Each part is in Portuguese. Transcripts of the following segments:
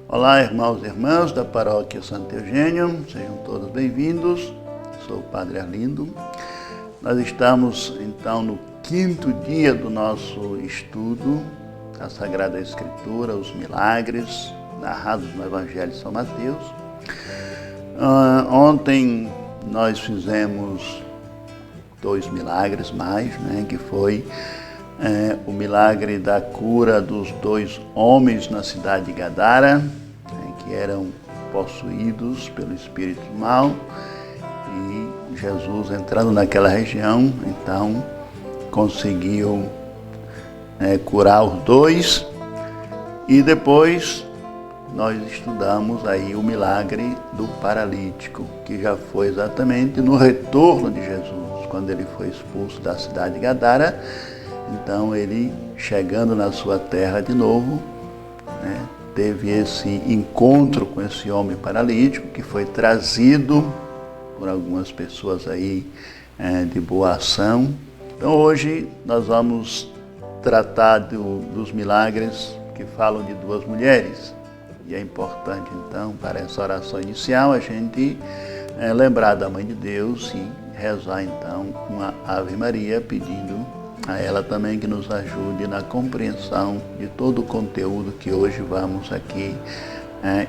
Olá, irmãos e irmãs da Paróquia Santo Eugênio, sejam todos bem-vindos. Sou o Padre Arlindo. Nós estamos, então, no 5º dia do nosso estudo da Sagrada Escritura, os milagres narrados no Evangelho de São Mateus. Ontem nós fizemos 2 milagres mais, que foi o milagre da cura dos 2 homens na cidade de Gadara, que eram possuídos pelo espírito mal, e Jesus, entrando naquela região, então conseguiu curar os 2. E depois nós estudamos aí o milagre do paralítico, que já foi exatamente no retorno de Jesus, quando ele foi expulso da cidade de Gadara. Então ele, chegando na sua terra de novo, teve esse encontro com esse homem paralítico, que foi trazido por algumas pessoas aí de boa ação. Então hoje nós vamos tratar dos milagres que falam de 2 mulheres. E é importante então, para essa oração inicial, a gente lembrar da Mãe de Deus e rezar então uma Ave Maria, pedindo a ela também que nos ajude na compreensão de todo o conteúdo que hoje vamos aqui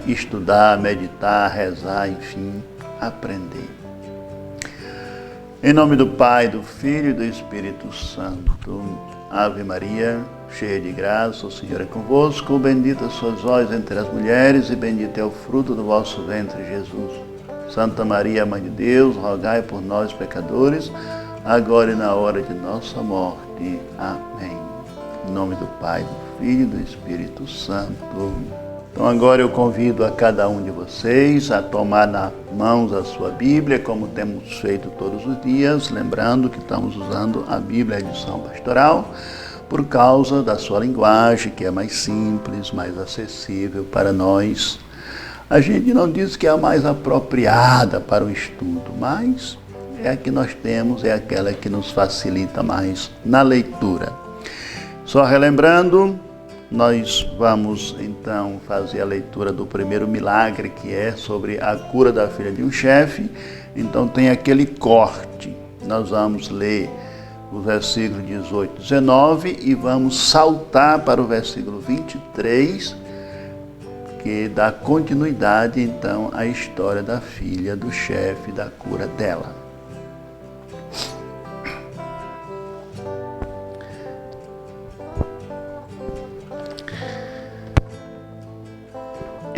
estudar, meditar, rezar, enfim, aprender. Em nome do Pai, do Filho e do Espírito Santo. Ave Maria, cheia de graça, o Senhor é convosco. Bendita sois vós entre as mulheres e bendito é o fruto do vosso ventre, Jesus. Santa Maria, Mãe de Deus, rogai por nós, pecadores, agora e na hora de nossa morte. Amém. Em nome do Pai, do Filho e do Espírito Santo. Então agora eu convido a cada um de vocês a tomar nas mãos a sua Bíblia, como temos feito todos os dias, lembrando que estamos usando a Bíblia Edição Pastoral, por causa da sua linguagem, que é mais simples, mais acessível para nós. A gente não diz que é a mais apropriada para o estudo, mas é a que nós temos, é aquela que nos facilita mais na leitura. Só relembrando, nós vamos então fazer a leitura do primeiro milagre, que é sobre a cura da filha de um chefe. Então tem aquele corte. Nós vamos ler o versículo 18, 19 e vamos saltar para o versículo 23, que dá continuidade então à história da filha do chefe, da cura dela.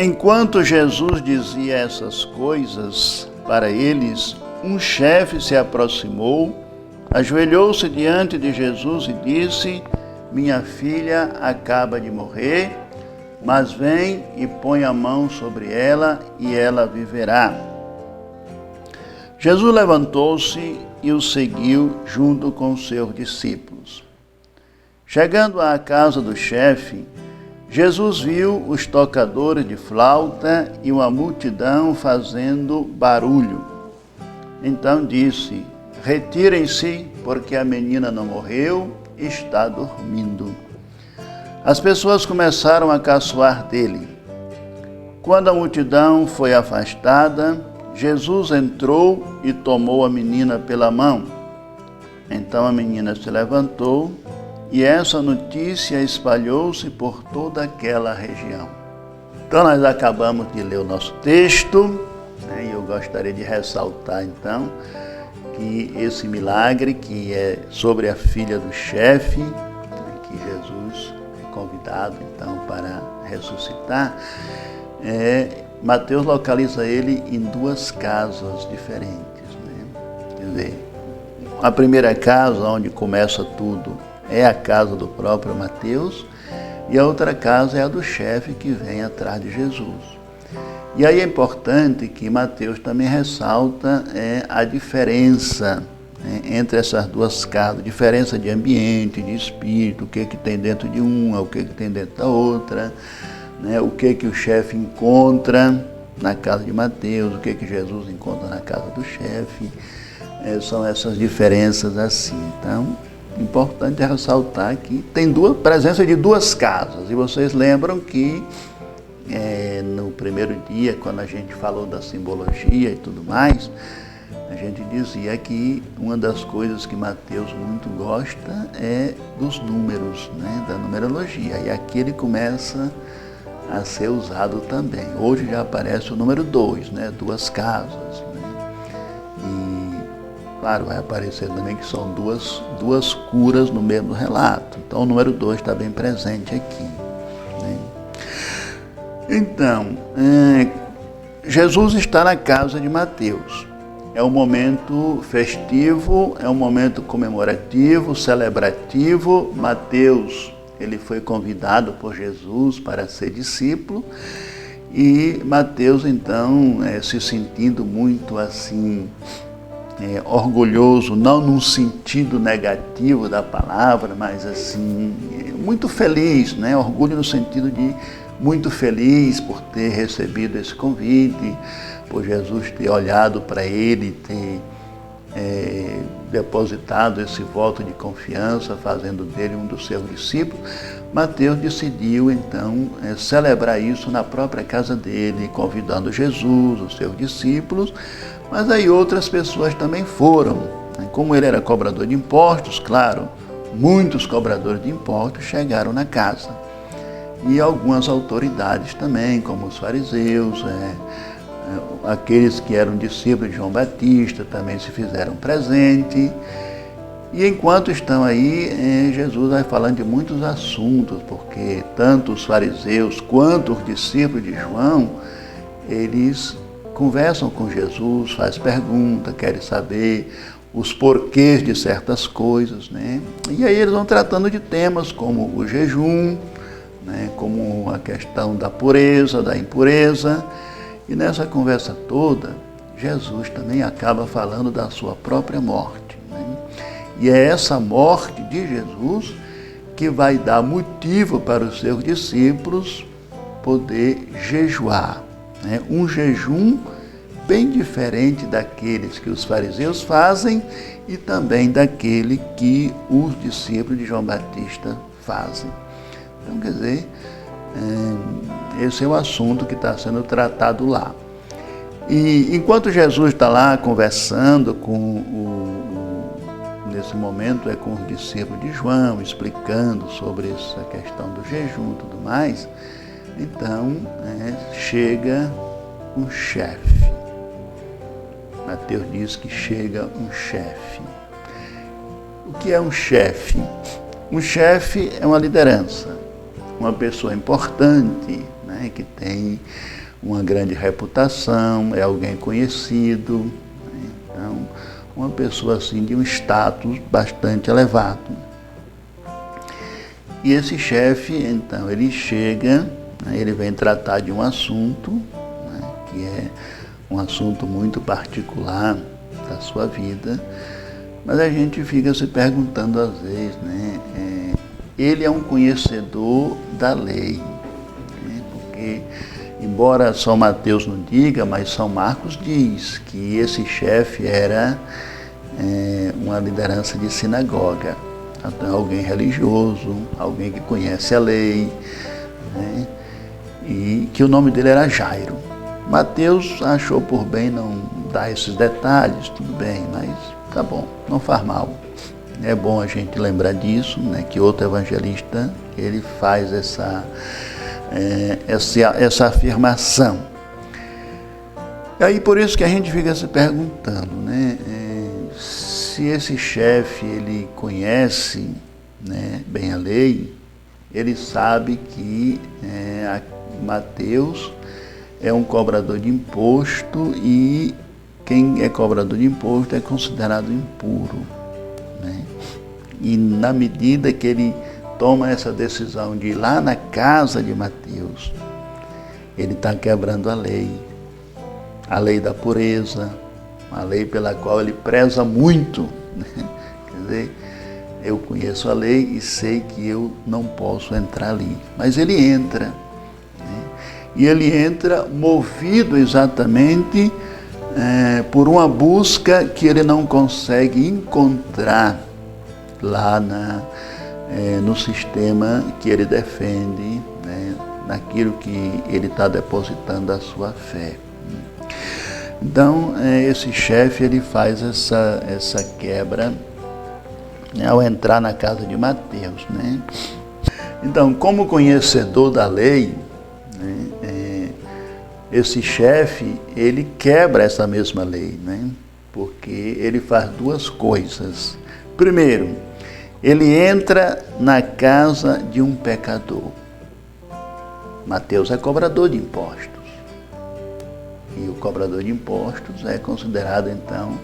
Enquanto Jesus dizia essas coisas para eles, um chefe se aproximou, ajoelhou-se diante de Jesus e disse: minha filha acaba de morrer, mas vem e põe a mão sobre ela e ela viverá. Jesus levantou-se e o seguiu junto com seus discípulos. Chegando à casa do chefe, Jesus viu os tocadores de flauta e uma multidão fazendo barulho. Então disse: retirem-se, porque a menina não morreu, está dormindo. As pessoas começaram a caçoar dele. Quando a multidão foi afastada, Jesus entrou e tomou a menina pela mão. Então a menina se levantou, e essa notícia espalhou-se por toda aquela região. Então nós acabamos de ler o nosso texto, e eu gostaria de ressaltar então que esse milagre, que é sobre a filha do chefe, que Jesus é convidado então para ressuscitar, Mateus localiza ele em 2 casas diferentes. Quer dizer, a primeira casa, onde começa tudo, é a casa do próprio Mateus, e a outra casa é a do chefe que vem atrás de Jesus. E aí é importante que Mateus também ressalta a diferença entre essas 2 casas, diferença de ambiente, de espírito, o que tem dentro de uma, o que tem dentro da outra, o que o chefe encontra na casa de Mateus, o que Jesus encontra na casa do chefe. são essas diferenças assim. Então, importante é ressaltar que tem presença de duas casas. E vocês lembram que no primeiro dia, quando a gente falou da simbologia e tudo mais, a gente dizia que uma das coisas que Mateus muito gosta é dos números, né, da numerologia. E aqui ele começa a ser usado também. Hoje já aparece o número 2, né, duas casas. Né? E, claro, vai aparecer também que são duas curas no mesmo relato. Então o número 2 está bem presente aqui. Né? Então, Jesus está na casa de Mateus. É um momento festivo, é um momento comemorativo, celebrativo. Mateus, ele foi convidado por Jesus para ser discípulo. E Mateus, então, se sentindo muito assim, orgulhoso, não num sentido negativo da palavra, mas assim, muito feliz, né? Orgulho no sentido de muito feliz por ter recebido esse convite, por Jesus ter olhado para ele, ter depositado esse voto de confiança, fazendo dele um dos seus discípulos. Mateus decidiu, então, celebrar isso na própria casa dele, convidando Jesus, os seus discípulos, mas aí outras pessoas também foram. Né? Como ele era cobrador de impostos, claro, muitos cobradores de impostos chegaram na casa. E algumas autoridades também, como os fariseus, aqueles que eram discípulos de João Batista também se fizeram presente. E enquanto estão aí, Jesus vai falando de muitos assuntos, porque tanto os fariseus quanto os discípulos de João, eles conversam com Jesus, fazem perguntas, querem saber os porquês de certas coisas, né? E aí eles vão tratando de temas como o jejum, né? Como a questão da pureza, da impureza. E nessa conversa toda, Jesus também acaba falando da sua própria morte. Né? E é essa morte de Jesus que vai dar motivo para os seus discípulos poder jejuar. Né? Um jejum bem diferente daqueles que os fariseus fazem e também daquele que os discípulos de João Batista fazem. Então, quer dizer, esse é o assunto que está sendo tratado lá. E enquanto Jesus está lá conversando nesse momento com os discípulos de João, explicando sobre essa questão do jejum e tudo mais, então chega um chefe. Mateus diz que chega um chefe. O que é um chefe? Um chefe é uma liderança, uma pessoa importante, né, que tem uma grande reputação, é alguém conhecido, né, então, uma pessoa assim de um status bastante elevado. E esse chefe, então, ele chega, né, ele vem tratar de um assunto, né, que é um assunto muito particular da sua vida, mas a gente fica se perguntando às vezes, né, ele é um conhecedor da lei, né? Porque, embora São Mateus não diga, mas São Marcos diz que esse chefe era uma liderança de sinagoga, então, alguém religioso, alguém que conhece a lei, né? E que o nome dele era Jairo. Mateus achou por bem não dar esses detalhes, tudo bem, mas tá bom, não faz mal. É bom a gente lembrar disso, né, que outro evangelista, ele faz essa afirmação. E aí por isso que a gente fica se perguntando, né, se esse chefe ele conhece, né, bem a lei, ele sabe que Mateus é um cobrador de imposto e quem é cobrador de imposto é considerado impuro. Né? E na medida que ele toma essa decisão de ir lá na casa de Mateus, ele está quebrando a lei da pureza, a lei pela qual ele preza muito. Né? Quer dizer, eu conheço a lei e sei que eu não posso entrar ali, mas ele entra. Né? E ele entra movido exatamente por uma busca que ele não consegue encontrar lá no sistema que ele defende, né, naquilo que ele está depositando a sua fé. Então, esse chefe ele faz essa quebra, né, ao entrar na casa de Mateus, né? Então, como conhecedor da lei, né, esse chefe ele quebra essa mesma lei, né? Porque ele faz duas coisas. Primeiro, ele entra na casa de um pecador. Mateus é cobrador de impostos. E o cobrador de impostos é considerado, então,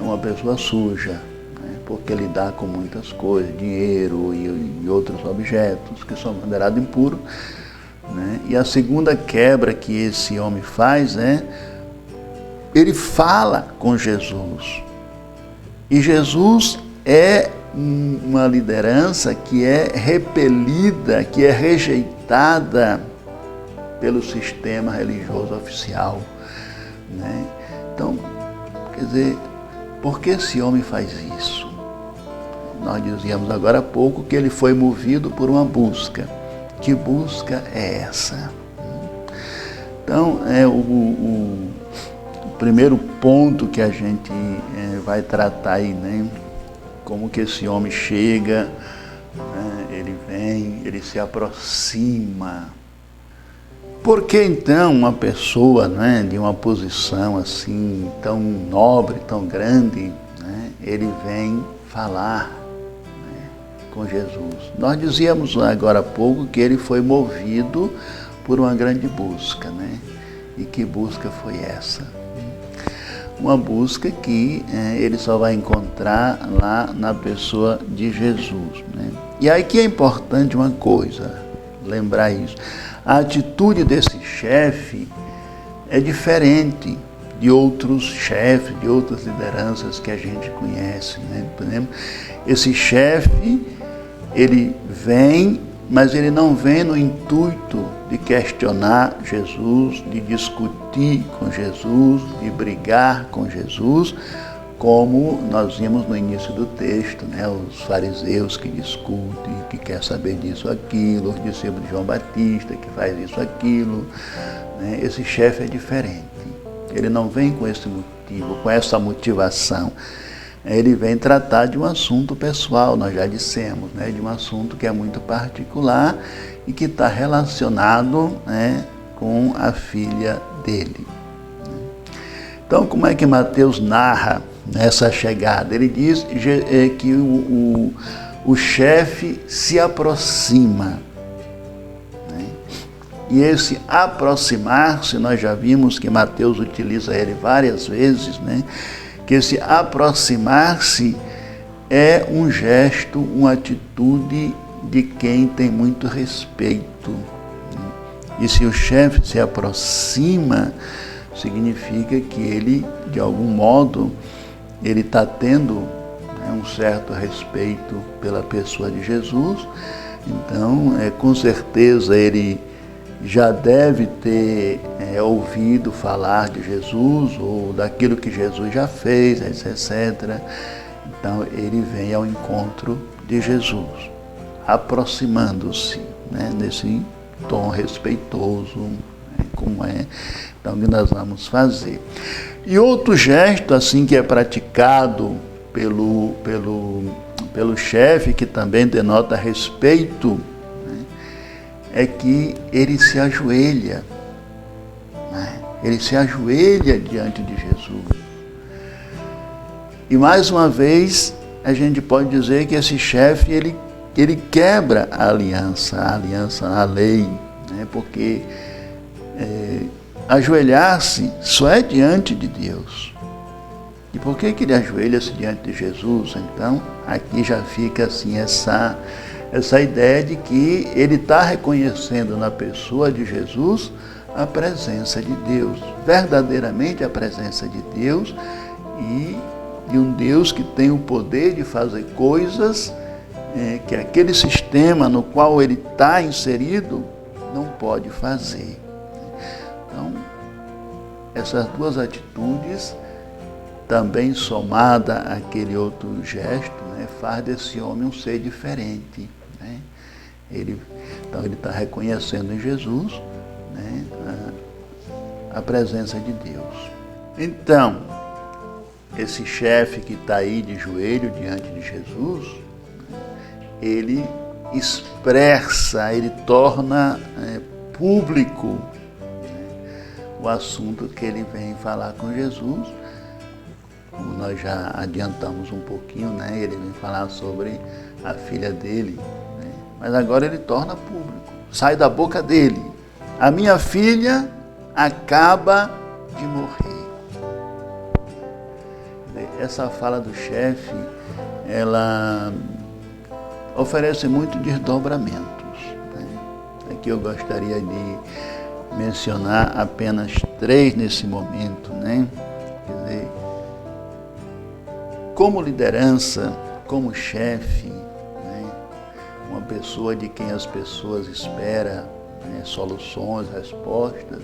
uma pessoa suja, né? Porque lidar com muitas coisas, dinheiro e outros objetos que são considerados impuros, né? E a segunda quebra que esse homem faz ele fala com Jesus. E Jesus é uma liderança que é repelida, que é rejeitada pelo sistema religioso oficial, né? Então, quer dizer, por que esse homem faz isso? Nós dizíamos agora há pouco que ele foi movido por uma busca. Que busca é essa? Então, o primeiro ponto que a gente vai tratar aí, né? Como que esse homem chega, né? Ele vem, ele se aproxima. Por que então uma pessoa, né, de uma posição assim tão nobre, tão grande, né, ele vem falar, né, com Jesus? Nós dizíamos agora há pouco que ele foi movido por uma grande busca, né? E que busca foi essa? Uma busca que ele só vai encontrar lá na pessoa de Jesus, né? E aí que é importante uma coisa, lembrar isso. A atitude desse chefe é diferente de outros chefes, de outras lideranças que a gente conhece, né? Por exemplo, esse chefe, ele vem, mas ele não vem no intuito de questionar Jesus, de discutir com Jesus, de brigar com Jesus, como nós vimos no início do texto, né? Os fariseus que discutem, que quer saber disso, aquilo, os discípulos de João Batista que faz isso, aquilo, né? Esse chefe é diferente. Ele não vem com esse motivo, com essa motivação. Ele vem tratar de um assunto pessoal, nós já dissemos, né? De um assunto que é muito particular e que está relacionado, né, com a filha dele. Então, como é que Mateus narra essa chegada? Ele diz que o chefe se aproxima, né? E esse aproximar-se, nós já vimos que Mateus utiliza ele várias vezes, né? Que esse aproximar-se é um gesto, uma atitude de quem tem muito respeito, né? E se o chefe se aproxima, significa que ele, de algum modo, ele está tendo, né, um certo respeito pela pessoa de Jesus. Então, com certeza, ele já deve ter ouvido falar de Jesus ou daquilo que Jesus já fez, etc. Então, ele vem ao encontro de Jesus, aproximando-se, né, nesse tom respeitoso, né, como então, o que nós vamos fazer. E outro gesto assim que é praticado pelo chefe, que também denota respeito, né, é que ele se ajoelha, né? Ele se ajoelha diante de Jesus. E mais uma vez, a gente pode dizer que esse chefe, ele quebra a aliança, a lei, né? Porque ajoelhar-se só é diante de Deus. E por que ele ajoelha-se diante de Jesus? Então, aqui já fica assim essa ideia de que ele está reconhecendo na pessoa de Jesus a presença de Deus, verdadeiramente a presença de Deus, e de um Deus que tem o poder de fazer coisas que aquele sistema no qual ele está inserido não pode fazer. Então, essas duas atitudes, também somada àquele outro gesto, né, faz desse homem um ser diferente. Né? Então ele está reconhecendo em Jesus, né, a presença de Deus. Então, esse chefe que está aí de joelho diante de Jesus, ele expressa, ele torna público, né, o assunto que ele vem falar com Jesus. Como nós já adiantamos um pouquinho, né, ele vem falar sobre a filha dele, né, mas agora ele torna público, sai da boca dele: a minha filha acaba de morrer. Essa fala do chefe, ela oferece muitos desdobramentos, né? Aqui eu gostaria de mencionar apenas 3 nesse momento, né? Quer dizer, como liderança, como chefe, né? Uma pessoa de quem as pessoas esperam, né, soluções, respostas,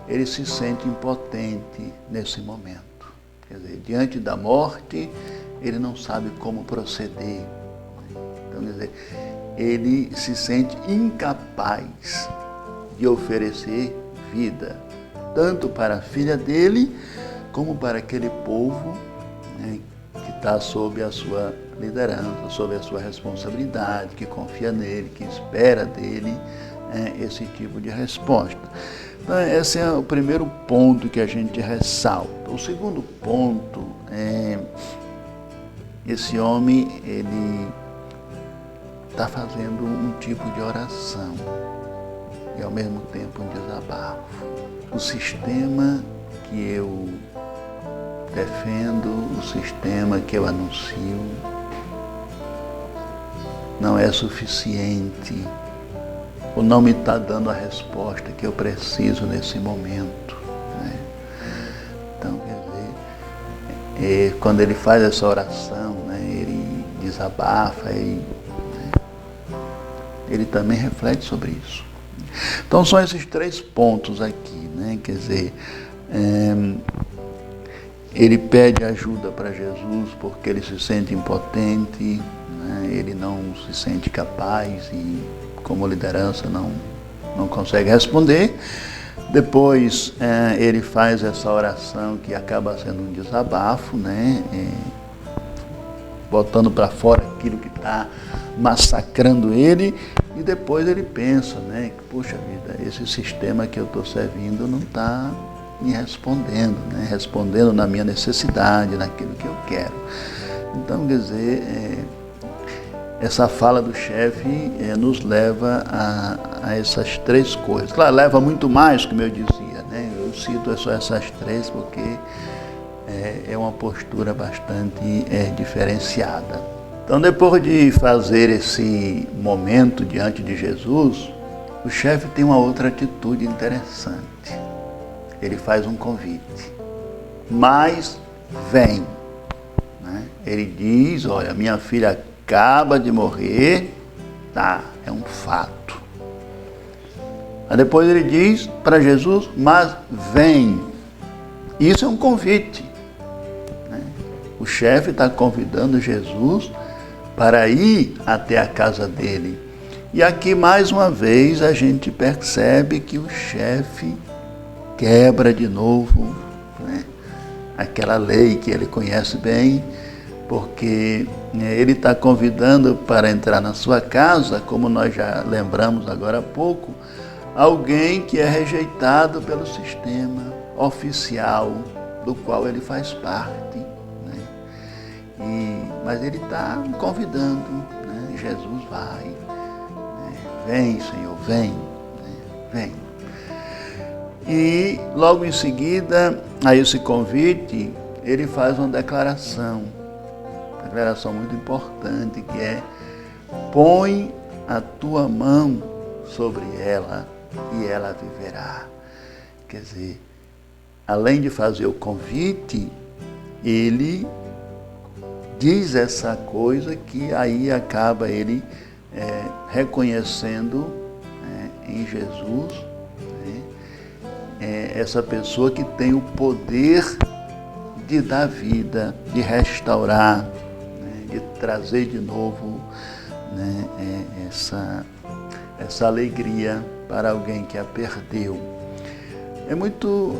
ele se sente impotente nesse momento. Quer dizer, diante da morte, ele não sabe como proceder. Então, quer dizer, ele se sente incapaz de oferecer vida, tanto para a filha dele, como para aquele povo, né, que está sob a sua liderança, sob a sua responsabilidade, que confia nele, que espera dele esse tipo de resposta. Então, esse é o primeiro ponto que a gente ressalta. O segundo ponto é: esse homem, ele está fazendo um tipo de oração e ao mesmo tempo um desabafo. O sistema que eu defendo, o sistema que eu anuncio, não é suficiente, ou não me está dando a resposta que eu preciso nesse momento. Né? Então, quer dizer, quando ele faz essa oração, né, ele desabafa, ele também reflete sobre isso. Então, são esses 3 pontos aqui, né? Quer dizer, ele pede ajuda para Jesus porque ele se sente impotente, né? Ele não se sente capaz e, como liderança, não consegue responder. Depois, ele faz essa oração que acaba sendo um desabafo, né? Botando para fora aquilo que está massacrando ele. E depois ele pensa, né, que, puxa vida, esse sistema que eu estou servindo não está me respondendo, né, respondendo na minha necessidade, naquilo que eu quero. Então, quer dizer, essa fala do chefe nos leva a essas 3 coisas. Claro, leva muito mais, como eu dizia, né? Eu cito só essas 3 porque é uma postura bastante diferenciada. Então, depois de fazer esse momento diante de Jesus, o chefe tem uma outra atitude interessante. Ele faz um convite: mas vem. Né? Ele diz: olha, minha filha acaba de morrer, tá, é um fato. Aí depois ele diz para Jesus: mas vem. Isso é um convite. Né? O chefe está convidando Jesus para ir até a casa dele. E aqui, mais uma vez, a gente percebe que o chefe quebra de novo, né, aquela lei que ele conhece bem, porque ele está convidando para entrar na sua casa, como nós já lembramos agora há pouco, alguém que é rejeitado pelo sistema oficial do qual ele faz parte. Mas ele está convidando, né? Jesus vai, né? Vem, Senhor, vem, né? Vem. E logo em seguida, a esse convite, ele faz uma declaração muito importante, que é: põe a tua mão sobre ela e ela viverá. Quer dizer, além de fazer o convite, ele diz essa coisa que aí acaba ele reconhecendo em Jesus, né, essa pessoa que tem o poder de dar vida, de restaurar, né, de trazer de novo, né, essa alegria para alguém que a perdeu. É muito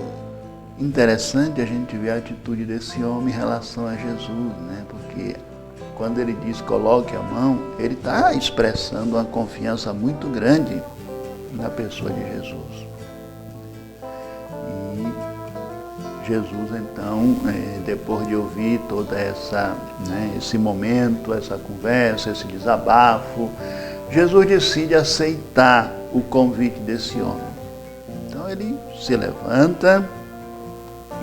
interessante a gente ver a atitude desse homem em relação a Jesus, né, porque quando ele diz coloque a mão, ele está expressando uma confiança muito grande na pessoa de Jesus. E Jesus, então, depois de ouvir toda esse momento, essa conversa, esse desabafo, Jesus decide aceitar o convite desse homem. Então ele se levanta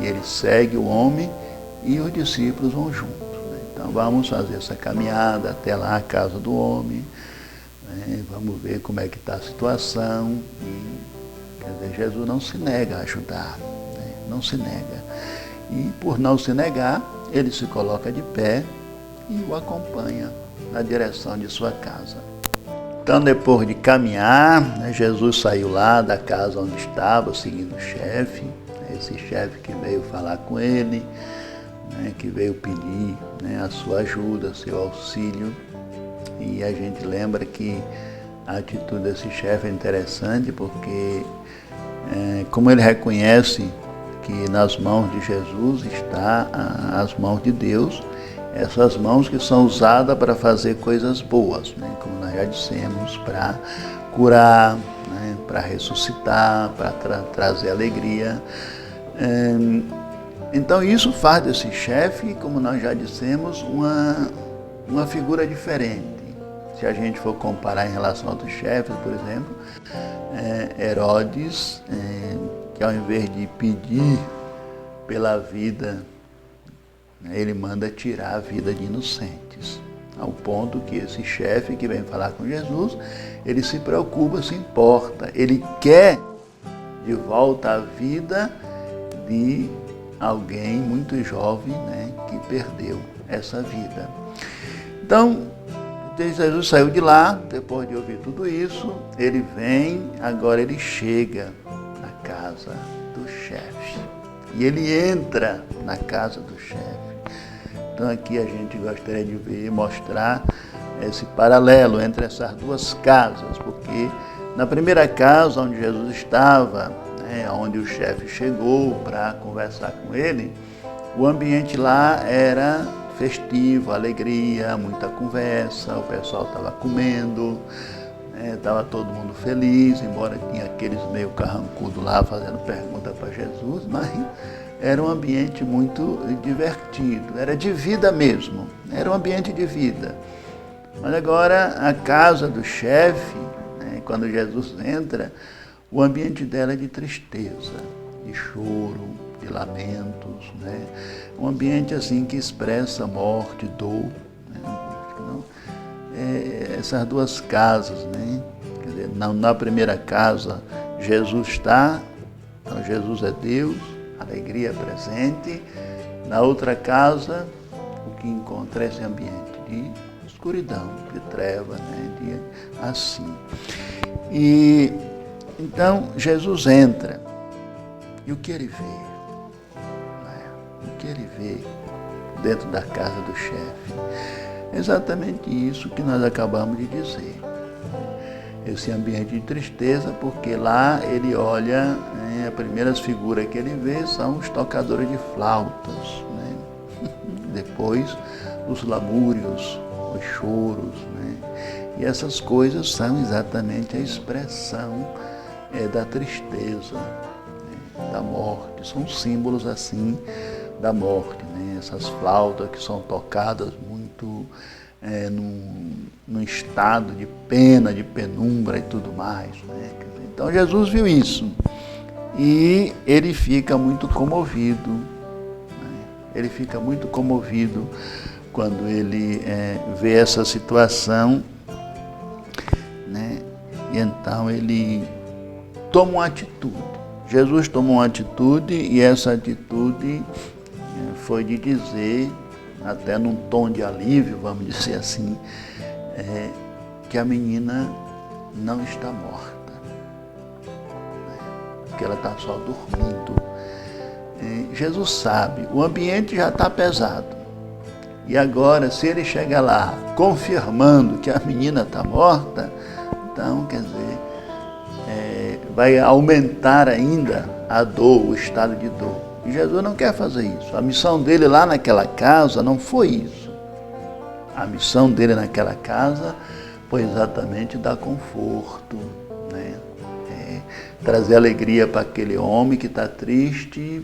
e ele segue o homem e os discípulos vão juntos. Então vamos fazer essa caminhada até lá a casa do homem, né? Vamos ver como é que está a situação. E, quer dizer, Jesus não se nega a ajudar, né? Não se nega. E por não se negar, ele se coloca de pé e o acompanha na direção de sua casa. Então depois de caminhar, né, Jesus saiu lá da casa onde estava, seguindo o chefe, esse chefe que veio falar com ele, né, que veio pedir, né, a sua ajuda, seu auxílio. E a gente lembra que a atitude desse chefe é interessante porque, como ele reconhece que nas mãos de Jesus está as mãos de Deus, essas mãos que são usadas para fazer coisas boas, né, como nós já dissemos, para curar, né, para ressuscitar, para trazer alegria. Então isso faz desse chefe, como nós já dissemos, uma figura diferente. Se a gente for comparar em relação a outros chefes, por exemplo, Herodes, que ao invés de pedir pela vida, ele manda tirar a vida de inocentes. Ao ponto que esse chefe que vem falar com Jesus, ele se preocupa, se importa, ele quer de volta a vida de alguém muito jovem, né, que perdeu essa vida. Então, Jesus saiu de lá, depois de ouvir tudo isso, ele vem, agora ele chega na casa do chefe. E ele entra na casa do chefe. Então aqui a gente gostaria de ver, mostrar esse paralelo entre essas duas casas, porque na primeira casa onde Jesus estava, onde o chefe chegou para conversar com ele, o ambiente lá era festivo, alegria, muita conversa, o pessoal estava comendo, estava todo mundo feliz, embora tinha aqueles meio carrancudos lá fazendo pergunta para Jesus, mas era um ambiente muito divertido, era de vida mesmo, era um ambiente de vida. Mas agora a casa do chefe, quando Jesus entra, o ambiente dela é de tristeza, de choro, de lamentos, né? Um ambiente assim que expressa morte, dor, né? Essas duas casas, né? Quer dizer, na primeira casa Jesus está, então Jesus é Deus, alegria presente. Na outra casa, o que encontra é esse ambiente de escuridão, de treva, né? Assim. E então Jesus entra, e o que ele vê? O que ele vê dentro da casa do chefe? É exatamente isso que nós acabamos de dizer. Esse ambiente de tristeza, porque lá ele olha, as primeiras figuras que ele vê são os tocadores de flautas, né? Depois os lamúrios, os choros, né? E essas coisas são exatamente a expressão da tristeza, né? Da morte, são símbolos assim da morte, né? Essas flautas que são tocadas muito num estado de pena, de penumbra e tudo mais, né? Então Jesus viu isso e ele fica muito comovido, né? Ele fica muito comovido quando ele vê essa situação, né? E então ele toma uma atitude. Jesus tomou uma atitude e essa atitude foi de dizer, até num tom de alívio, vamos dizer assim, que a menina não está morta. porque ela está só dormindo. Jesus sabe, o ambiente já está pesado. E agora, se ele chega lá confirmando que a menina está morta, então, quer dizer, vai aumentar ainda a dor, o estado de dor. E Jesus não quer fazer isso. A missão dele lá naquela casa não foi isso. A missão dele naquela casa foi exatamente dar conforto, né? Trazer alegria para aquele homem que está triste,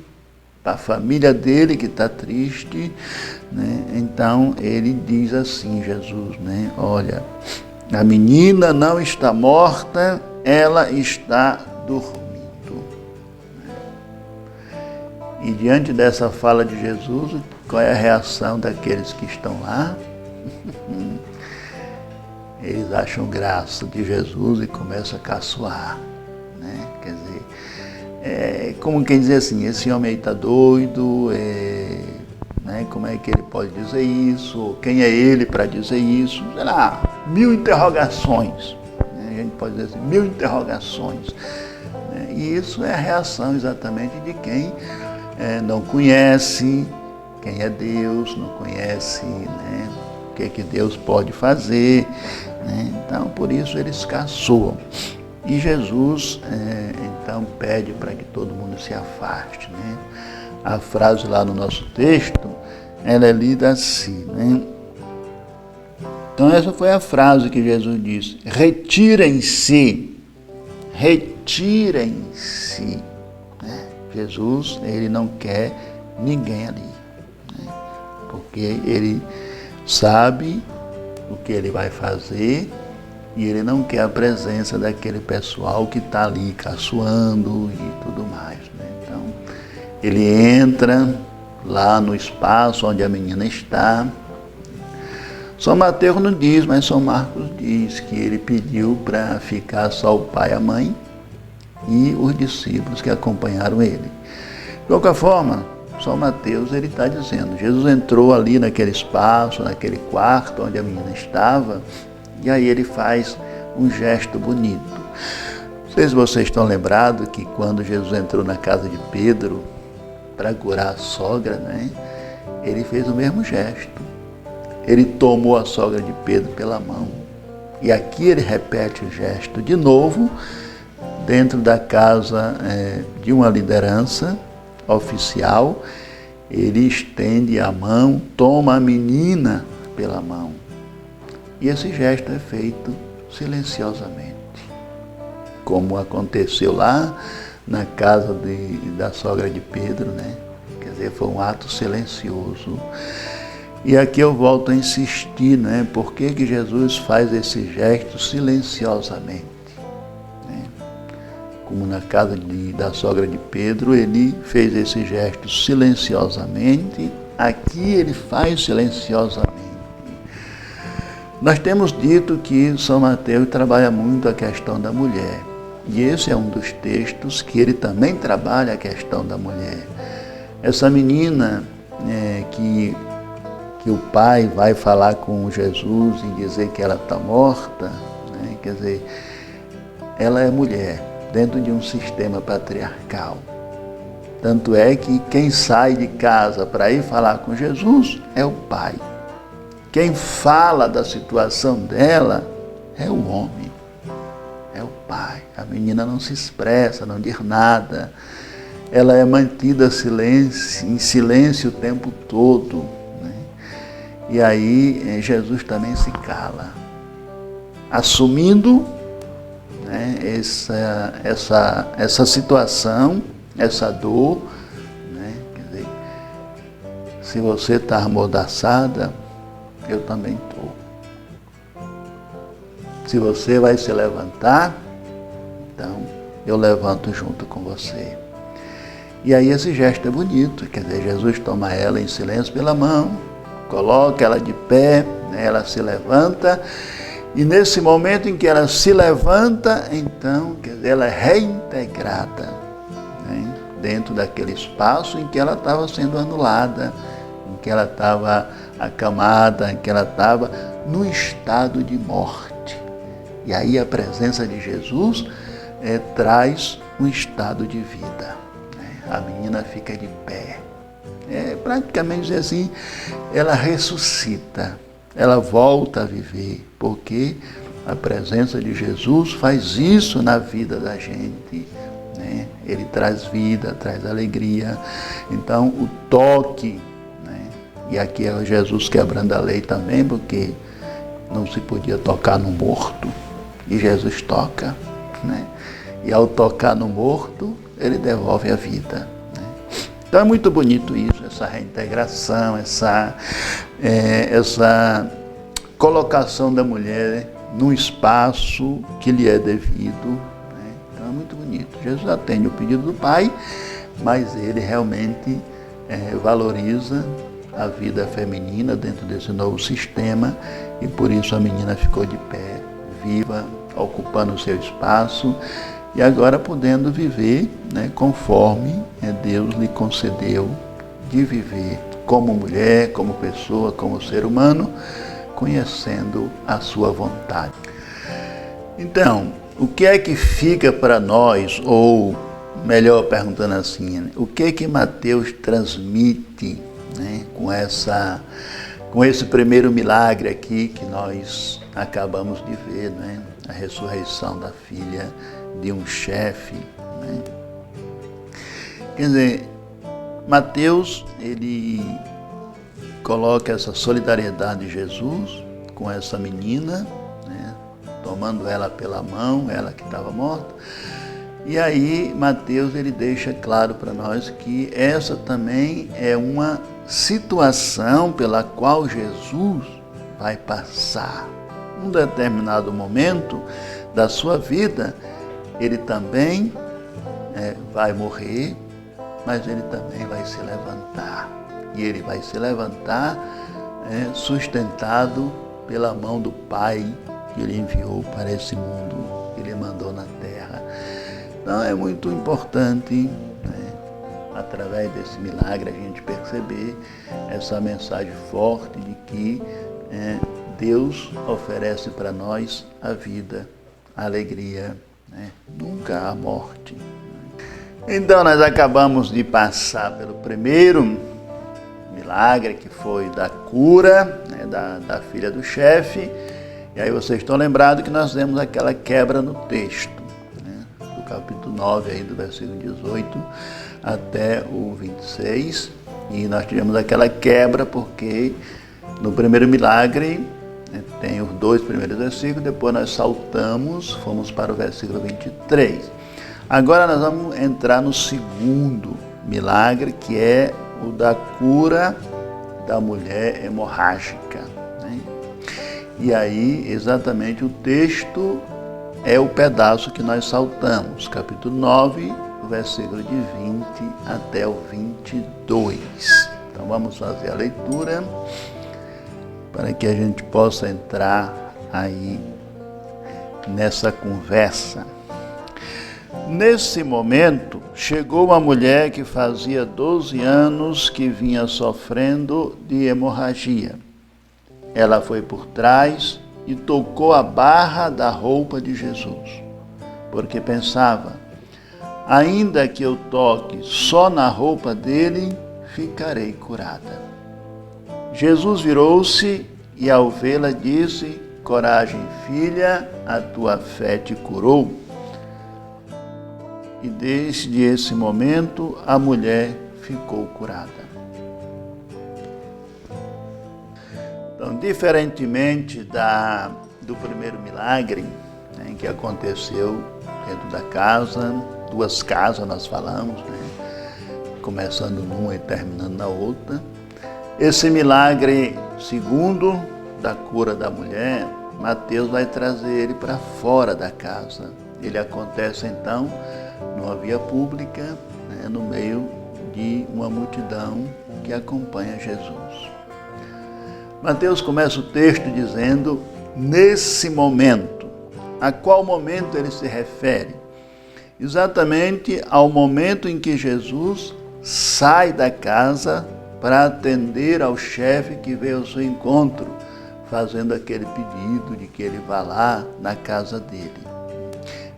para a família dele que está triste, né? Então ele diz assim, Jesus, né? Olha, a menina não está morta, ela está dormindo. E diante dessa fala de Jesus, qual é a reação daqueles que estão lá? Eles acham graça de Jesus e começam a caçoar, né? Quer dizer, como quem dizer assim, esse homem aí está doido, né? Como é que ele pode dizer isso? Quem é ele para dizer isso? Sei lá, 1000 interrogações, né? A gente pode dizer assim, 1000 interrogações, né? E isso é a reação exatamente de quem não conhece quem é Deus, não conhece, né, o que é que Deus pode fazer, né? Então, por isso eles caçoam. E Jesus, então, pede para que todo mundo se afaste, né? A frase lá no nosso texto, ela é lida assim, né? Então, essa foi a frase que Jesus disse: retirem-se, retirem-se. Jesus, ele não quer ninguém ali, né? Porque ele sabe o que ele vai fazer e ele não quer a presença daquele pessoal que está ali caçoando e tudo mais, né? Então, ele entra lá no espaço onde a menina está. São Mateus não diz, mas São Marcos diz que ele pediu para ficar só o pai e a mãe e os discípulos que acompanharam ele. De qualquer forma, São Mateus ele está dizendo, Jesus entrou ali naquele espaço, naquele quarto onde a menina estava, e aí ele faz um gesto bonito. Não sei se vocês estão lembrados que quando Jesus entrou na casa de Pedro para curar a sogra, né, ele fez o mesmo gesto. Ele tomou a sogra de Pedro pela mão. E aqui ele repete o gesto de novo, dentro da casa de uma liderança oficial. Ele estende a mão, toma a menina pela mão. E esse gesto é feito silenciosamente, como aconteceu lá na casa da sogra de Pedro, né? Quer dizer, foi um ato silencioso. E aqui eu volto a insistir, né? Por que que Jesus faz esse gesto silenciosamente? Como na casa da sogra de Pedro, ele fez esse gesto silenciosamente, aqui ele faz silenciosamente. Nós temos dito que São Mateus trabalha muito a questão da mulher, e esse é um dos textos que ele também trabalha a questão da mulher. Essa menina que o pai vai falar com Jesus e dizer que ela está morta, né? Quer dizer, ela é mulher dentro de um sistema patriarcal. Tanto é que quem sai de casa para ir falar com Jesus é o pai. Quem fala da situação dela é o homem, é o pai. A menina não se expressa, não diz nada. Ela é mantida em silêncio o tempo todo, né? E aí Jesus também se cala, assumindo essa situação, essa dor, né? Quer dizer, se você está amordaçada, eu também estou. Se você vai se levantar, então eu levanto junto com você. E aí esse gesto é bonito, quer dizer, Jesus toma ela em silêncio pela mão, coloca ela de pé, né? Ela se levanta. E nesse momento em que ela se levanta, então, quer dizer, ela é reintegrada, né, dentro daquele espaço em que ela estava sendo anulada, em que ela estava acamada, em que ela estava no estado de morte. E aí a presença de Jesus traz um estado de vida. A menina fica de pé. Praticamente assim, ela ressuscita, ela volta a viver, porque a presença de Jesus faz isso na vida da gente. Ele traz vida, traz alegria. Então, o toque, e aqui é Jesus quebrando a lei também, porque não se podia tocar no morto, e Jesus toca, e ao tocar no morto, ele devolve a vida. Então é muito bonito isso, essa reintegração, essa colocação da mulher num espaço que lhe é devido. Então é muito bonito. Jesus atende o pedido do Pai, mas ele realmente valoriza a vida feminina dentro desse novo sistema, e por isso a menina ficou de pé, viva, ocupando o seu espaço, e agora podendo viver conforme Deus lhe concedeu de viver como mulher, como pessoa, como ser humano, conhecendo a sua vontade. Então, o que é que fica para nós, ou melhor perguntando assim, o que é que Mateus transmite com esse primeiro milagre aqui que nós acabamos de ver, a ressurreição da filha de um chefe. Quer dizer, Mateus, ele coloca essa solidariedade de Jesus com essa menina, tomando ela pela mão, ela que estava morta. E aí Mateus, ele deixa claro para nós que essa também é uma situação pela qual Jesus vai passar. Num determinado momento da sua vida, ele também vai morrer, mas ele também vai se levantar. E ele vai se levantar sustentado pela mão do Pai que ele enviou para esse mundo, que ele mandou na terra. Então é muito importante, através desse milagre, a gente perceber essa mensagem forte de que Deus oferece para nós a vida, a alegria, nunca a morte. Então nós acabamos de passar pelo primeiro milagre, que foi da cura da filha do chefe. E aí vocês estão lembrados que nós demos aquela quebra no texto, do capítulo 9, aí, do versículo 18 até o 26. E nós tivemos aquela quebra porque no primeiro milagre tem os 2 primeiros versículos, depois nós saltamos, fomos para o versículo 23. Agora nós vamos entrar no segundo milagre, que é o da cura da mulher hemorrágica. E aí, exatamente, o texto é o pedaço que nós saltamos, capítulo 9, versículo de 20 até o 22. Então vamos fazer a leitura para que a gente possa entrar aí nessa conversa. Nesse momento, chegou uma mulher que fazia 12 anos que vinha sofrendo de hemorragia. Ela foi por trás e tocou a barra da roupa de Jesus, porque pensava, ainda que eu toque só na roupa dele, ficarei curada. Jesus virou-se e ao vê-la disse, coragem, filha, a tua fé te curou. E desde esse momento a mulher ficou curada. Então, diferentemente do primeiro milagre, que aconteceu dentro da casa, 2 casas nós falamos, começando numa e terminando na outra, esse milagre segundo da cura da mulher, Mateus vai trazer ele para fora da casa. Ele acontece então numa via pública, no meio de uma multidão que acompanha Jesus. Mateus começa o texto dizendo, nesse momento. A qual momento ele se refere? Exatamente ao momento em que Jesus sai da casa para atender ao chefe que veio ao seu encontro, fazendo aquele pedido de que ele vá lá na casa dele.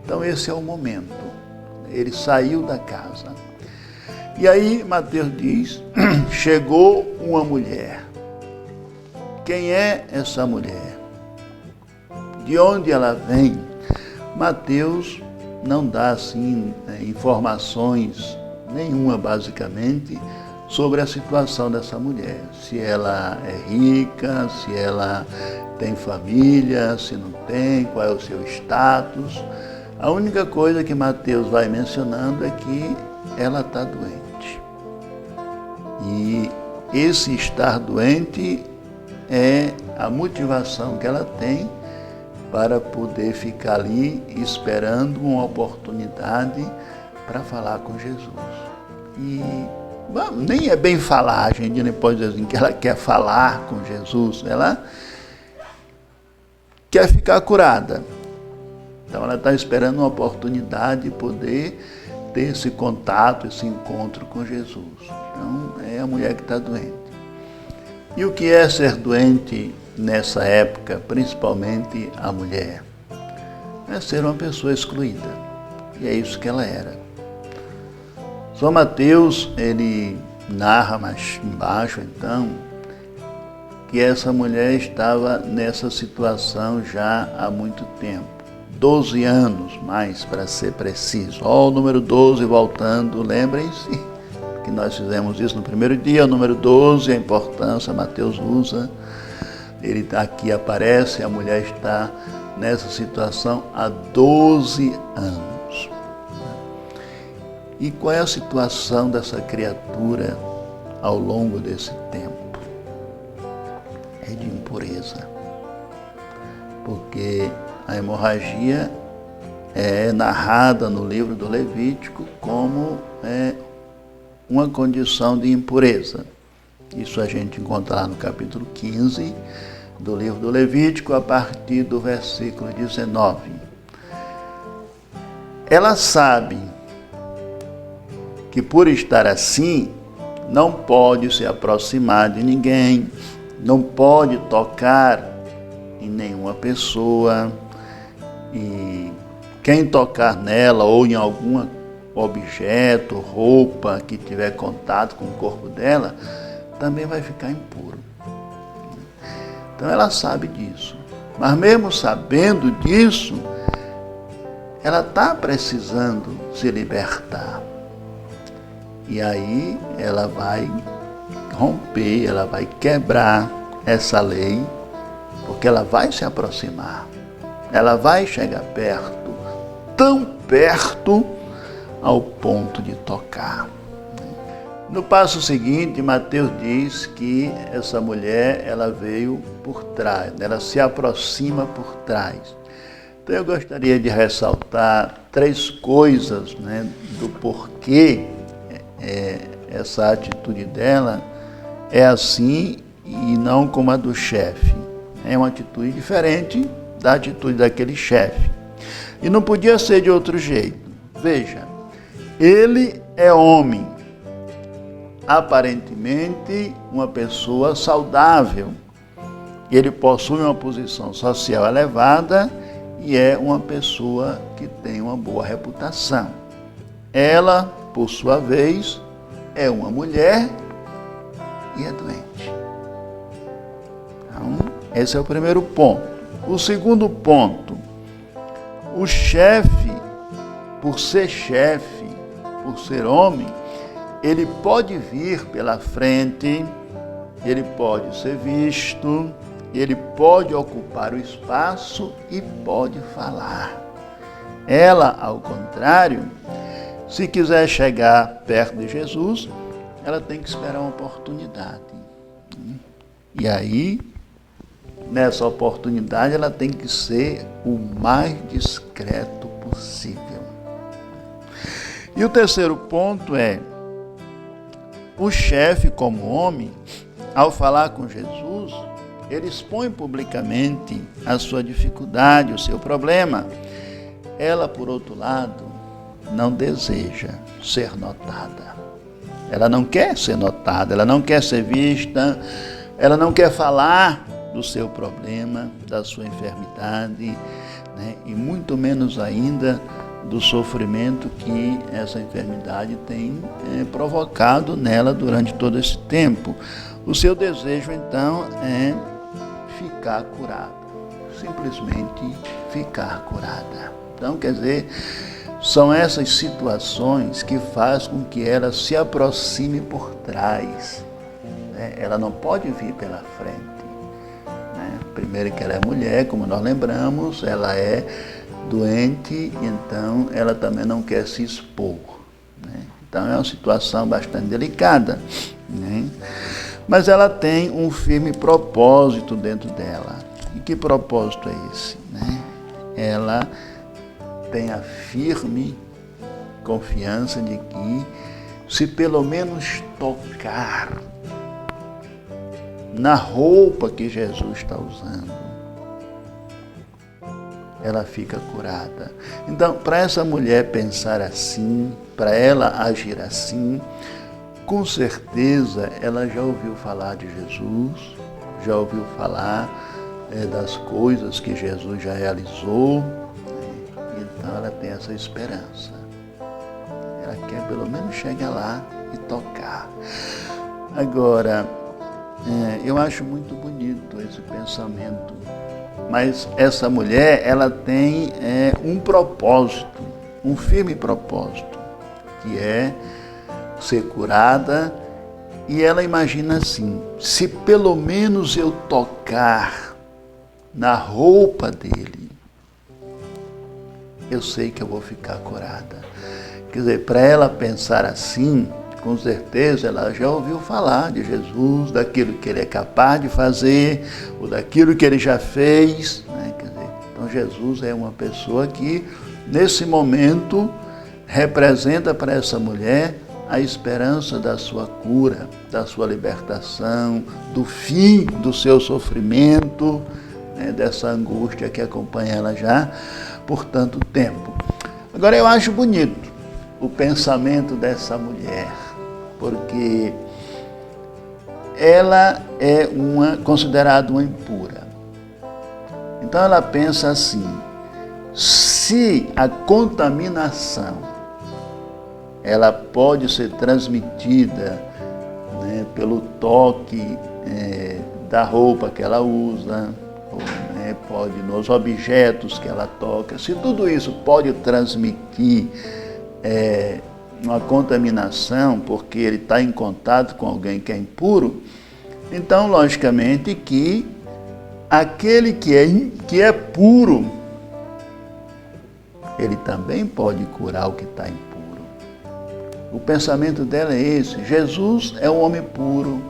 Então esse é o momento. Ele saiu da casa. E aí Mateus diz, chegou uma mulher. Quem é essa mulher? De onde ela vem? Mateus não dá assim informações nenhuma, basicamente, sobre a situação dessa mulher. Se ela é rica, se ela tem família, se não tem, qual é o seu status. A única coisa que Mateus vai mencionando é que ela está doente. E esse estar doente é a motivação que ela tem para poder ficar ali esperando uma oportunidade para falar com Jesus. E nem é bem falar, a gente nem pode dizer assim, que ela quer falar com Jesus, ela quer ficar curada. Então ela está esperando uma oportunidade de poder ter esse contato, esse encontro com Jesus. Então é a mulher que está doente. E o que é ser doente nessa época, principalmente a mulher? É ser uma pessoa excluída. E é isso que ela era. São Mateus, ele narra mais embaixo, então, que essa mulher estava nessa situação já há muito tempo. 12 anos, mais para ser preciso. Ó, o número 12 voltando, lembrem-se que nós fizemos isso no primeiro dia, o número 12, a importância, Mateus usa. Ele aqui aparece, a mulher está nessa situação há 12 anos. E qual é a situação dessa criatura ao longo desse tempo? É de impureza. Porque a hemorragia é narrada no livro do Levítico como uma condição de impureza. Isso a gente encontra lá no capítulo 15 do livro do Levítico, a partir do versículo 19. Ela sabe que por estar assim, não pode se aproximar de ninguém, não pode tocar em nenhuma pessoa, e quem tocar nela ou em algum objeto, roupa que tiver contato com o corpo dela, também vai ficar impuro. Então ela sabe disso. Mas mesmo sabendo disso, ela está precisando se libertar. E aí ela vai romper, ela vai quebrar essa lei, porque ela vai se aproximar. Ela vai chegar perto, tão perto, ao ponto de tocar. No passo seguinte, Mateus diz que essa mulher, ela veio por trás, ela se aproxima por trás. Então eu gostaria de ressaltar 3 coisas, do porquê essa atitude dela é assim e não como a do chefe. É uma atitude diferente da atitude daquele chefe. E não podia ser de outro jeito. Veja, ele é homem, aparentemente uma pessoa saudável. Ele possui uma posição social elevada e é uma pessoa que tem uma boa reputação. Ela, por sua vez, é uma mulher e é doente. Então, esse é o primeiro ponto. O segundo ponto, o chefe, por ser homem, ele pode vir pela frente, ele pode ser visto, ele pode ocupar o espaço e pode falar. Ela, ao contrário, se quiser chegar perto de Jesus, ela tem que esperar uma oportunidade. E aí, nessa oportunidade, ela tem que ser o mais discreto possível. E o terceiro ponto é, o chefe, como homem, ao falar com Jesus, ele expõe publicamente a sua dificuldade, o seu problema. Ela, por outro lado, não deseja ser notada. Ela não quer ser notada, ela não quer ser vista, ela não quer falar do seu problema, da sua enfermidade, e muito menos ainda do sofrimento que essa enfermidade tem provocado nela durante todo esse tempo. O seu desejo, então, é ficar curada, simplesmente ficar curada. Então, quer dizer, são essas situações que fazem com que ela se aproxime por trás, né? Ela não pode vir pela frente, né? Primeiro que ela é mulher, como nós lembramos, ela é doente, então ela também não quer se expor, né? Então é uma situação bastante delicada, né? Mas ela tem um firme propósito dentro dela. E que propósito é esse, né? Ela tem a firme confiança de que, se pelo menos tocar na roupa que Jesus está usando, ela fica curada. Então, para essa mulher pensar assim, para ela agir assim, com certeza ela já ouviu falar de Jesus, já ouviu falar das coisas que Jesus já realizou, então ela tem essa esperança. Ela quer pelo menos chegar lá e tocar. Agora, eu acho muito bonito esse pensamento, mas essa mulher, ela tem um propósito, um firme propósito, que é ser curada, e ela imagina assim: se pelo menos eu tocar na roupa dele, eu sei que eu vou ficar curada. Quer dizer, para ela pensar assim, com certeza ela já ouviu falar de Jesus, daquilo que ele é capaz de fazer, ou daquilo que ele já fez, né? Quer dizer, então Jesus é uma pessoa que, nesse momento, representa para essa mulher a esperança da sua cura, da sua libertação, do fim do seu sofrimento, né, dessa angústia que acompanha ela já por tanto tempo. Agora, eu acho bonito o pensamento dessa mulher, porque ela é considerada uma impura. Então ela pensa assim: se a contaminação ela pode ser transmitida, né, pelo toque da roupa que ela usa, ou, né, pode nos objetos que ela toca, se tudo isso pode transmitir uma contaminação, porque ele está em contato com alguém que é impuro, então, logicamente, que aquele que é puro, ele também pode curar o que está impuro. O pensamento dela é esse: Jesus é um homem puro,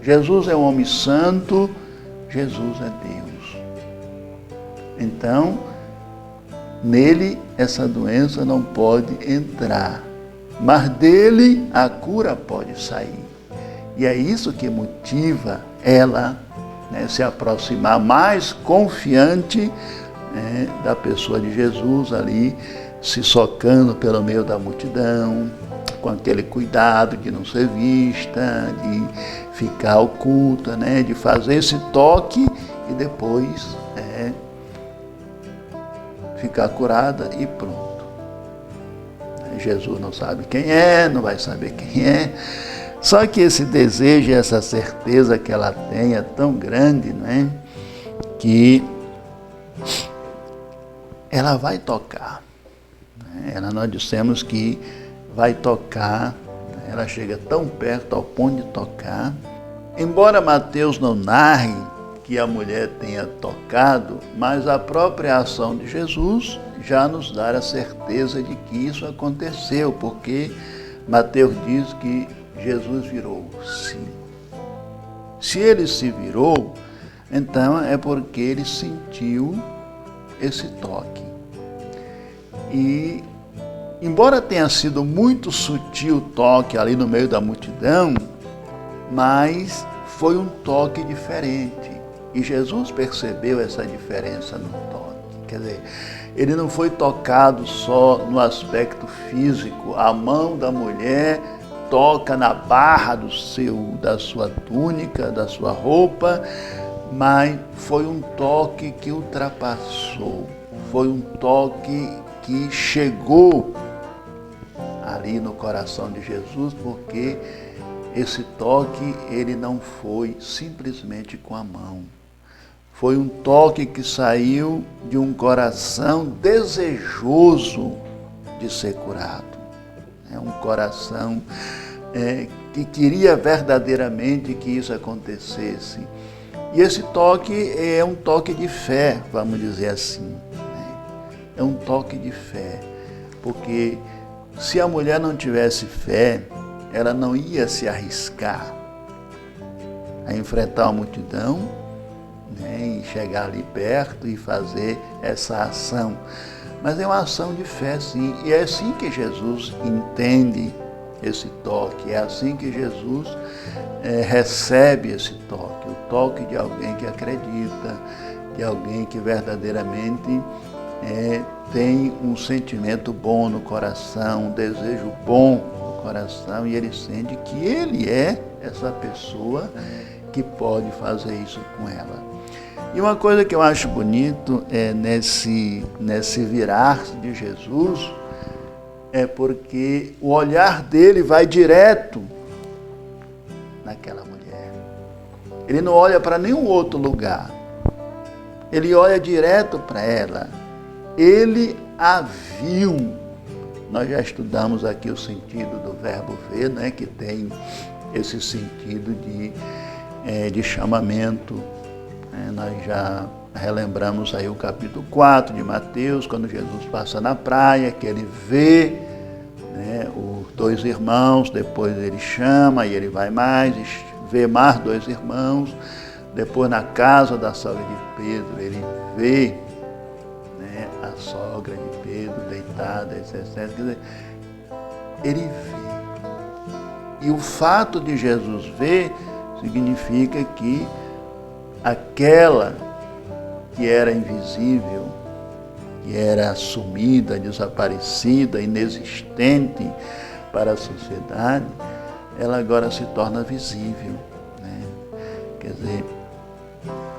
Jesus é um homem santo, Jesus é Deus. Então, nele essa doença não pode entrar, mas dele a cura pode sair. E é isso que motiva ela, né, se aproximar mais confiante, né, da pessoa de Jesus ali, se socando pelo meio da multidão, com aquele cuidado de não ser vista, de ficar oculta, né, de fazer esse toque e depois ficar curada e pronto. Jesus não sabe quem é, não vai saber quem é. Só que esse desejo e essa certeza que ela tem é tão grande, né, que ela vai tocar. Nós dissemos que vai tocar, ela chega tão perto ao ponto de tocar. Embora Mateus não narre que a mulher tenha tocado, mas a própria ação de Jesus já nos dá a certeza de que isso aconteceu, porque Mateus diz que Jesus virou-se. Se ele se virou, então é porque ele sentiu esse toque. E, embora tenha sido muito sutil o toque ali no meio da multidão, mas foi um toque diferente. E Jesus percebeu essa diferença no toque. Quer dizer, ele não foi tocado só no aspecto físico. A mão da mulher toca na barra da sua túnica, da sua roupa, mas foi um toque que ultrapassou. Foi um toque que chegou ali no coração de Jesus, porque esse toque, ele não foi simplesmente com a mão. Foi um toque que saiu de um coração desejoso de ser curado. É um coração que queria verdadeiramente que isso acontecesse. E esse toque é um toque de fé, vamos dizer assim. É um toque de fé, porque se a mulher não tivesse fé, ela não ia se arriscar a enfrentar a multidão, né, e chegar ali perto e fazer essa ação. Mas é uma ação de fé, sim, e é assim que Jesus entende esse toque, é assim que Jesus recebe esse toque, o toque de alguém que acredita, de alguém que verdadeiramente tem um sentimento bom no coração, um desejo bom no coração, e ele sente que ele é essa pessoa que pode fazer isso com ela. E uma coisa que eu acho bonito nesse virar de Jesus é porque o olhar dele vai direto naquela mulher. Ele não olha para nenhum outro lugar. Ele olha direto para ela. Ele a viu. Nós já estudamos aqui o sentido do verbo ver, né, que tem esse sentido de chamamento. Nós já relembramos aí o capítulo 4 de Mateus, quando Jesus passa na praia, que ele vê, né, os dois irmãos, depois ele chama e ele vai mais, vê mais dois irmãos. Depois na casa da sogra de Pedro, ele vê, né, a sogra de Pedro deitada, etc. Quer dizer, ele vê. E o fato de Jesus ver significa que aquela que era invisível, que era sumida, desaparecida, inexistente para a sociedade, ela agora se torna visível, né? Quer dizer,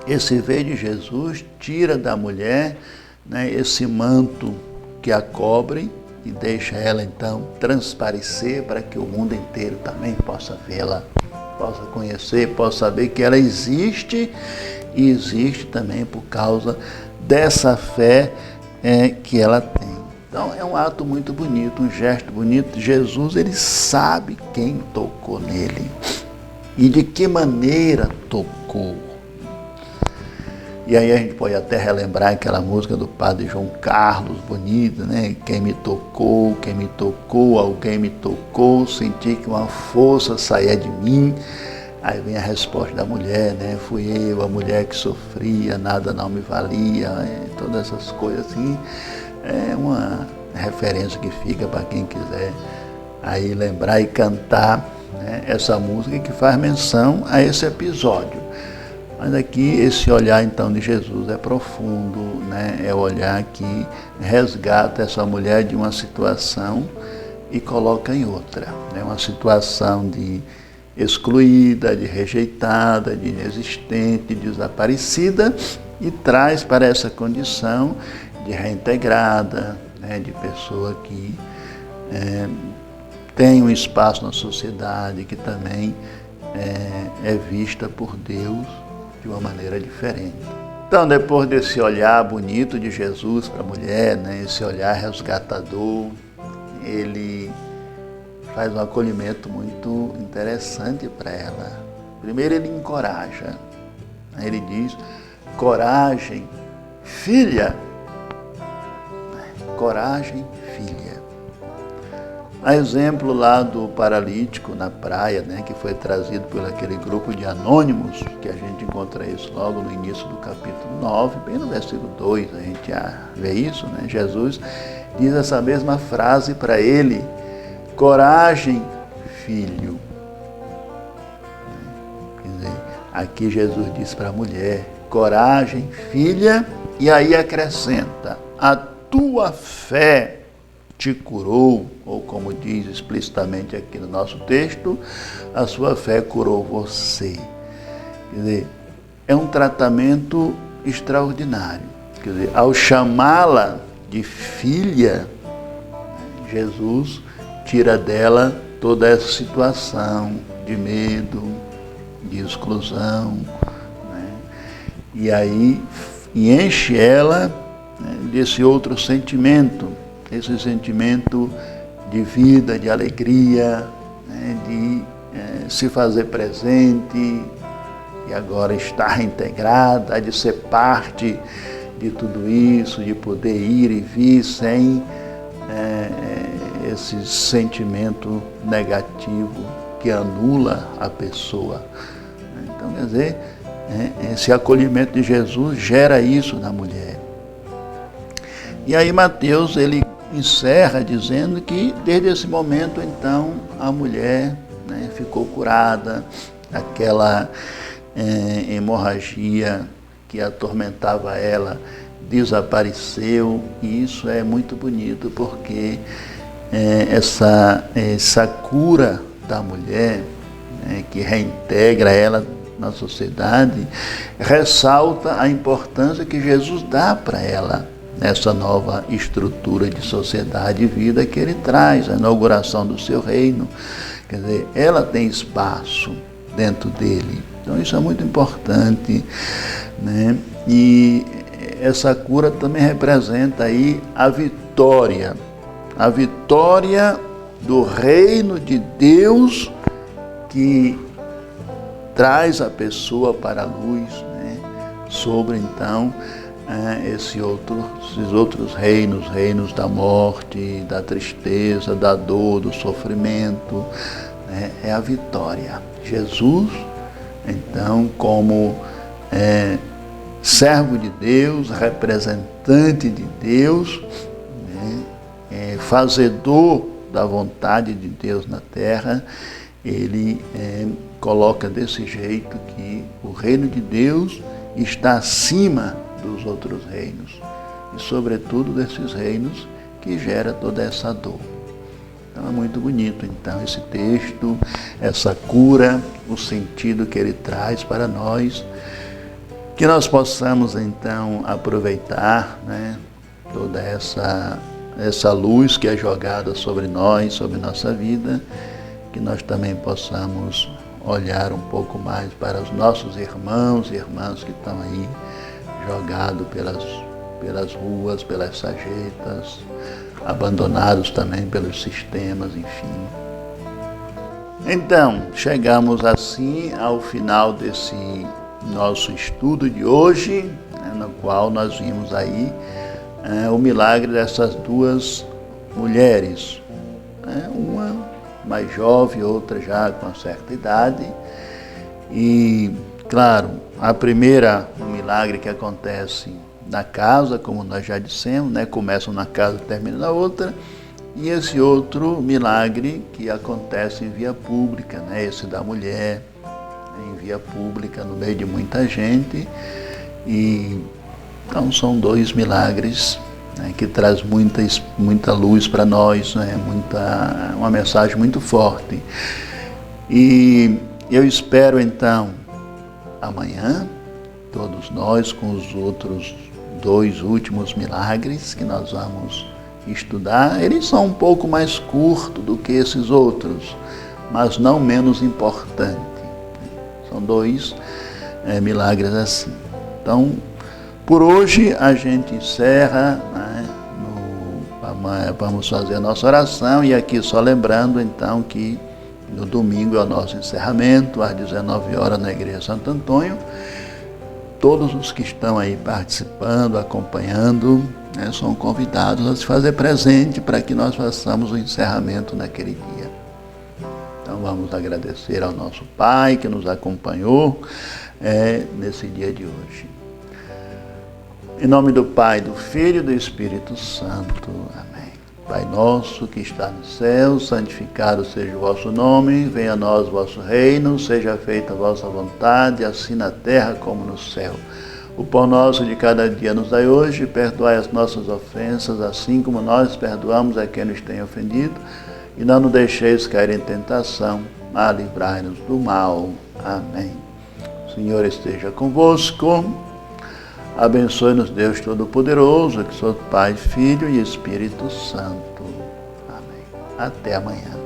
esse ver de Jesus tira da mulher, né, esse manto que a cobre e deixa ela então transparecer para que o mundo inteiro também possa vê-la, possa conhecer, possa saber que ela existe e existe também por causa dessa fé que ela tem. Então é um ato muito bonito, um gesto bonito. Jesus, ele sabe quem tocou nele e de que maneira tocou. E aí a gente pode até relembrar aquela música do padre João Carlos, bonita, né? Quem me tocou, alguém me tocou, senti que uma força saía de mim. Aí vem a resposta da mulher, né? Fui eu, a mulher que sofria, nada não me valia, todas essas coisas assim. É uma referência que fica para quem quiser aí lembrar e cantar, né, essa música que faz menção a esse episódio. Mas aqui esse olhar então de Jesus é profundo, né? É o olhar que resgata essa mulher de uma situação e coloca em outra, né? Uma situação de excluída, de rejeitada, de inexistente, de desaparecida, e traz para essa condição de reintegrada, né? De pessoa que tem um espaço na sociedade, que também é vista por Deus de uma maneira diferente. Então, depois desse olhar bonito de Jesus para a mulher, né, esse olhar resgatador, ele faz um acolhimento muito interessante para ela. Primeiro, ele encoraja. Ele diz: coragem, filha. Coragem, filha. A exemplo lá do paralítico na praia, né, que foi trazido por aquele grupo de anônimos, que a gente encontra isso logo no início do capítulo 9, bem no versículo 2, a gente já vê isso, né? Jesus diz essa mesma frase para ele: coragem, filho. Quer dizer, aqui Jesus diz para a mulher: coragem, filha, e aí acrescenta: a tua fé te curou, ou como diz explicitamente aqui no nosso texto, a sua fé curou você. Quer dizer, é um tratamento extraordinário. Quer dizer, ao chamá-la de filha, Jesus tira dela toda essa situação de medo, de exclusão, né? E aí enche ela, né, desse outro sentimento, esse sentimento de vida, de alegria, né, de se fazer presente, e agora estar integrada, de ser parte de tudo isso, de poder ir e vir sem esse sentimento negativo que anula a pessoa. Então, quer dizer, esse acolhimento de Jesus gera isso na mulher. E aí Mateus, ele encerra dizendo que desde esse momento, então, a mulher, né, ficou curada, aquela hemorragia que atormentava ela desapareceu, e isso é muito bonito, porque essa cura da mulher, né, que reintegra ela na sociedade, ressalta a importância que Jesus dá para ela nessa nova estrutura de sociedade e vida que ele traz, a inauguração do seu reino. Quer dizer, ela tem espaço dentro dele. Então isso é muito importante, né? E essa cura também representa aí a vitória do reino de Deus, que traz a pessoa para a luz, né? Sobre então esses outros reinos da morte, da tristeza, da dor, do sofrimento, né? É a vitória. Jesus, então, como servo de Deus, representante de Deus, né? Fazedor da vontade de Deus na terra, ele coloca desse jeito que o reino de Deus está acima dos outros reinos, e sobretudo desses reinos que gera toda essa dor. Então é muito bonito, então, esse texto, essa cura, o sentido que ele traz para nós, que nós possamos então aproveitar, né, toda essa luz que é jogada sobre nós, sobre nossa vida, que nós também possamos olhar um pouco mais para os nossos irmãos e irmãs que estão aí jogados pelas ruas, pelas sarjetas, abandonados também pelos sistemas, enfim. Então, chegamos assim ao final desse nosso estudo de hoje, né, no qual nós vimos aí o milagre dessas duas mulheres, né, uma mais jovem, outra já com uma certa idade. E, claro, a primeira, um milagre que acontece na casa, como nós já dissemos, né? Começa na casa e termina na outra. E esse outro milagre que acontece em via pública, né? Esse da mulher, em via pública, no meio de muita gente. E então são dois milagres, né, que traz muita luz para nós, né? Uma mensagem muito forte. E eu espero então amanhã, todos nós, com os outros dois últimos milagres que nós vamos estudar. Eles são um pouco mais curtos do que esses outros, mas não menos importantes. São dois milagres assim. Então, por hoje a gente encerra, né? Vamos fazer a nossa oração, e aqui só lembrando então que no domingo é o nosso encerramento, às 19 horas na Igreja Santo Antônio. Todos os que estão aí participando, acompanhando, né, são convidados a se fazer presente para que nós façamos o encerramento naquele dia. Então vamos agradecer ao nosso Pai que nos acompanhou nesse dia de hoje. Em nome do Pai, do Filho e do Espírito Santo. Amém. Pai nosso que está no céu, santificado seja o vosso nome, venha a nós o vosso reino, seja feita a vossa vontade, assim na terra como no céu. O pão nosso de cada dia nos dai hoje, perdoai as nossas ofensas, assim como nós perdoamos a quem nos tem ofendido, e não nos deixeis cair em tentação, mas livrai-nos do mal. Amém. O Senhor esteja convosco. Abençoe-nos, Deus Todo-Poderoso, que sou Pai, Filho e Espírito Santo. Amém. Até amanhã.